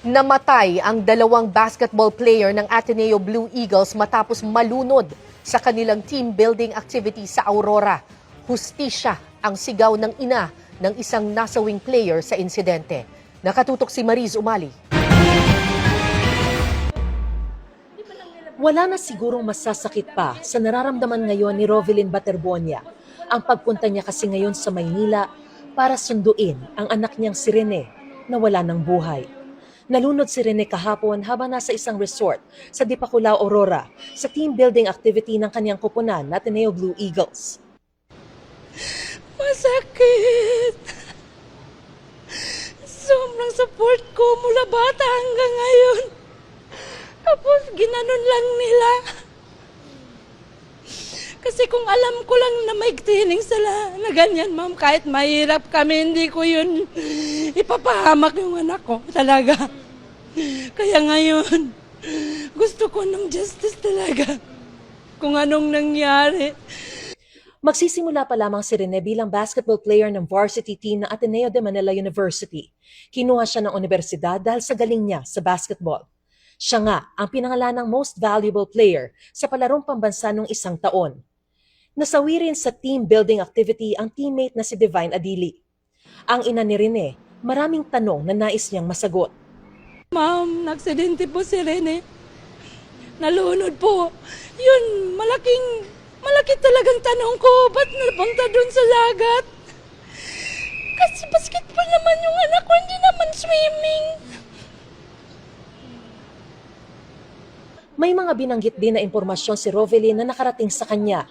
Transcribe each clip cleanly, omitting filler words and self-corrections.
Namatay ang dalawang basketball player ng Ateneo Blue Eagles matapos malunod sa kanilang team building activity sa Aurora. Hustisya ang sigaw ng ina ng isang nasawing player sa insidente. Nakatutok si Mariz Umali. Wala na sigurong masasakit pa sa nararamdaman ngayon ni Rovelyn Baterbonia. Ang pagpunta niya kasi ngayon sa Maynila para sunduin ang anak niyang si Rene na wala ng buhay. Nalunod si Rene kahapon habang nasa isang resort sa Dipaculao, Aurora sa team building activity ng kanyang kupunan na Ateneo Blue Eagles. Masakit! Sobrang support ko mula bata hanggang ngayon. Tapos ginanon lang nila. Kasi kung alam ko lang na may training sila na ganyan, ma'am, kahit mahirap kami, hindi ko yun ipapahamak yung anak ko talaga. Kaya ngayon, gusto ko ng justice talaga kung anong nangyari. Magsisimula pa lamang si Rene bilang basketball player ng varsity team ng Ateneo de Manila University. Kinuha siya ng universidad dahil sa galing niya sa basketball. Siya nga ang pinangalanang most valuable player sa palarong pambansa noong isang taon. Nasawi rin sa team building activity ang teammate na si Divine Adili. Ang ina ni Rene, maraming tanong na nais niyang masagot. Ma'am, naksidente po si Rene. Nalunod po. Yun, malaki talagang tanong ko. Ba't napunta dun sa lagat? Kasi basketball naman yung anak ko, hindi naman swimming. May mga binanggit din na impormasyon si Rovelyn na nakarating sa kanya.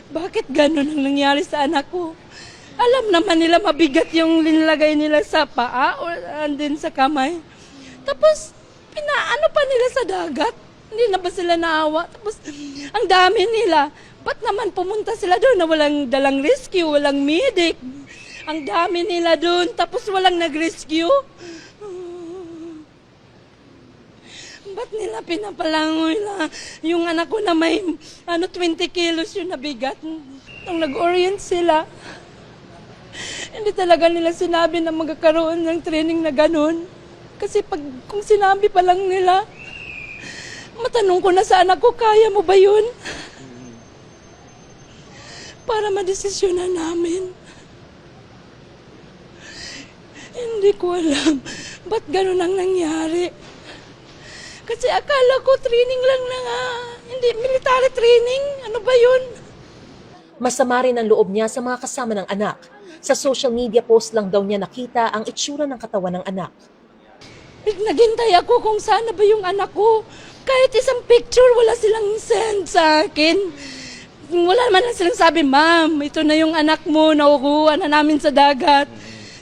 Bakit gano'n ang nangyari sa anak ko? Alam naman nila mabigat yung linlagay nila sa paa o andin sa kamay. Tapos, pinaano pa nila sa dagat? Hindi na ba sila naawa? Tapos, ang dami nila. Ba't naman pumunta sila doon na walang dalang rescue, walang medic? Ang dami nila doon, tapos walang nag-rescue? Ba't nila pinapalangoy na yung anak ko na may 20 kilos yung nabigat? Nung nag-orient sila, hindi talaga nila sinabi na magkakaroon ng training na ganun. Kasi kung sinabi pa lang nila, matanong ko na sa anak ko, kaya mo ba yun? Para madesisyonan namin. Hindi ko alam ba't ganun ang nangyari. Kasi akala ko training lang na nga, hindi military training. Ano ba yun? Masama rin ang loob niya sa mga kasama ng anak. Sa social media post lang daw niya nakita ang itsura ng katawan ng anak. Naghintay ako kung saan na ba yung anak ko. Kahit isang picture, wala silang send sa akin. Wala naman lang silang sabi, ma'am, ito na yung anak mo, nakukuha na namin sa dagat.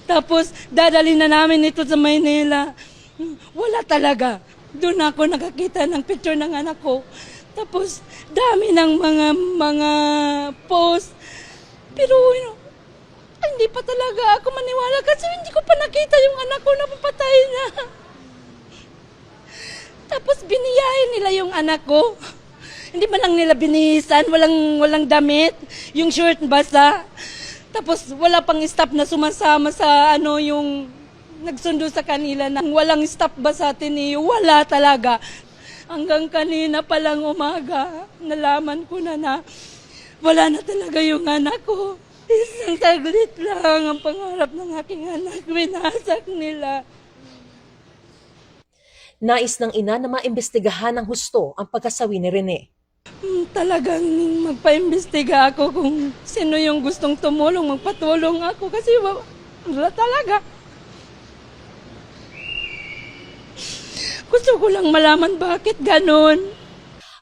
Tapos, dadalhin na namin ito sa Maynila. Wala talaga. Doon ako nakakita ng picture ng anak ko. Tapos, dami ng mga post. Pero, hindi pa talaga ako maniwala kasi hindi ko pa nakita yung anak ko na papatay na. Tapos, biniyahin nila yung anak ko. Hindi man lang nila binihisan, walang damit, yung shirt basa. Tapos, wala pang staff na sumasama sa yung nagsundo sa kanila na walang stop ba sa atin wala talaga. Hanggang kanina palang umaga, nalaman ko na wala na talaga yung anak ko. Isang saglit lang ang pangarap ng aking anak, winasak nila. Nais ng ina na maimbestigahan ng husto ang pagkasawi ni Rene. Talagang magpaimbestiga ako kung sino yung gustong tumulong, magpatulong ako kasi wala talaga. Gusto ko lang malaman bakit ganon.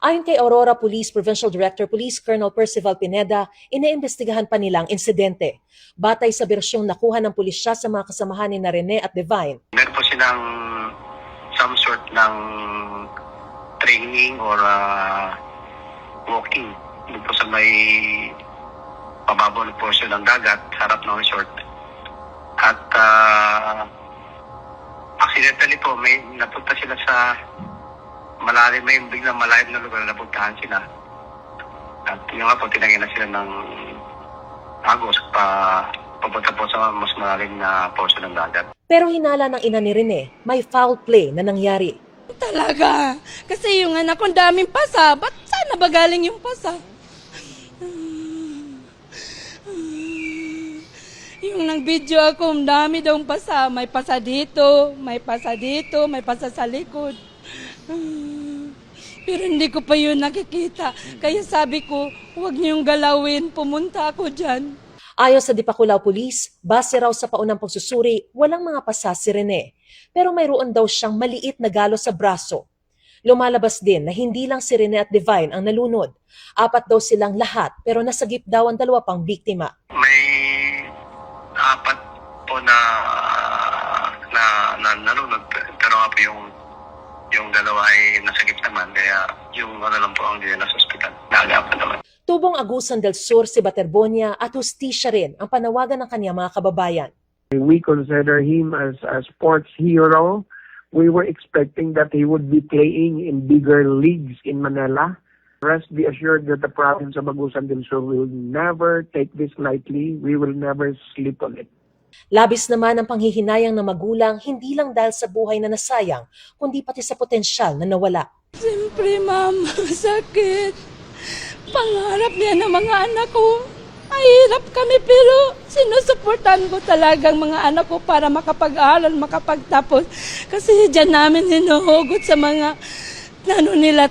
Ayon kay Aurora Police Provincial Director Police Colonel Percival Pineda, iniimbestigahan pa nila ang insidente. Batay sa bersyong nakuha ng pulisya sa mga kasamahan ni Rene at Divine. Meron po silang some sort ng training or walking doon po sa may pababaw na portion ng dagat, harap ng resort. At accidentally po, may napunta sila sa malalim, may biglang malalim na lugar na napuntahan sila. At yun nga po, tinangin na sila ng agos papunta po sa mas malalim na portion ng dagat. Pero hinala ng ina ni Rene, may foul play na nangyari. Talaga. Kasi yung anak ko, ang daming pasa. Ba't sana ba galing yung pasa? Yung nag-video ako, ang dami daw pasa. May pasa dito, may pasa dito, may pasa sa likod. Pero hindi ko pa yun nakikita. Kaya sabi ko, huwag niyong galawin, pumunta ako dyan. Ayon sa Dipakulaw Police, base raw sa paunang pagsusuri, walang mga pasa si Rene. Pero mayroon daw siyang maliit na galo sa braso. Lumalabas din na hindi lang si Rene at Divine ang nalunod. 4 daw silang lahat pero nasagip daw ang 2 pang biktima. May 4 po na nalunod, pero nga po yung 2 ay nasagip naman, kaya yung lang po ang dinala sa ospital. Naagapan naman. Tubong Agusan del Sur si Baterbonia at hustisya rin ang panawagan ng kanyang mga kababayan. We consider him as a sports hero. We were expecting that he would be playing in bigger leagues in Manila. Rest be assured that the province of Agusan del Sur will never take this lightly. We will never sleep on it. Labis naman ang panghihinayang ng magulang hindi lang dahil sa buhay na nasayang, kundi pati sa potensyal na nawala. Siyempre, ma'am, sakit. Pangarap niya ng mga anak ko. Mahirap kami pero sinusuportan ko talagang mga anak ko para makapag-aral, makapagtapos. Kasi dyan namin hinuhugot sa mga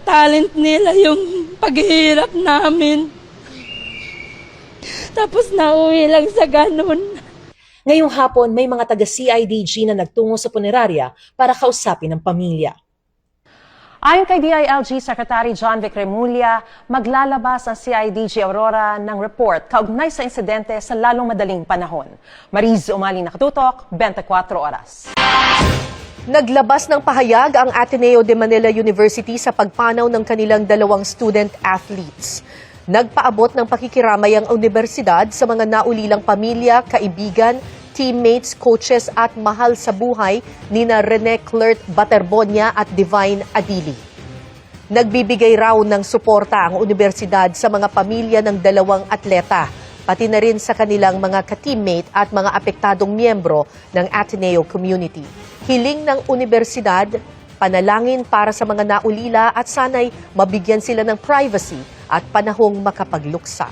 talent nila, yung paghihirap namin. Tapos nauwi lang sa ganun. Ngayong hapon, may mga taga-CIDG na nagtungo sa punerarya para kausapin ang pamilya. Ayon kay DILG Secretary John Vic Remulla, maglalabas ang CIDG Aurora ng report kaugnay sa insidente sa lalong madaling panahon. Mariz Umali nakatutok, 24 oras. Naglabas ng pahayag ang Ateneo de Manila University sa pagpanaw ng kanilang 2 student athletes. Nagpaabot ng pakikiramay ang universidad sa mga naulilang pamilya, kaibigan, teammates, coaches at mahal sa buhay nina Rene Clert Baterbonia at Divine Adili. Nagbibigay raw ng suporta ang universidad sa mga pamilya ng 2 atleta, pati na rin sa kanilang mga ka-teammate at mga apektadong miyembro ng Ateneo community. Hiling ng universidad, panalangin para sa mga naulila at sana'y mabigyan sila ng privacy at panahong makapagluksa.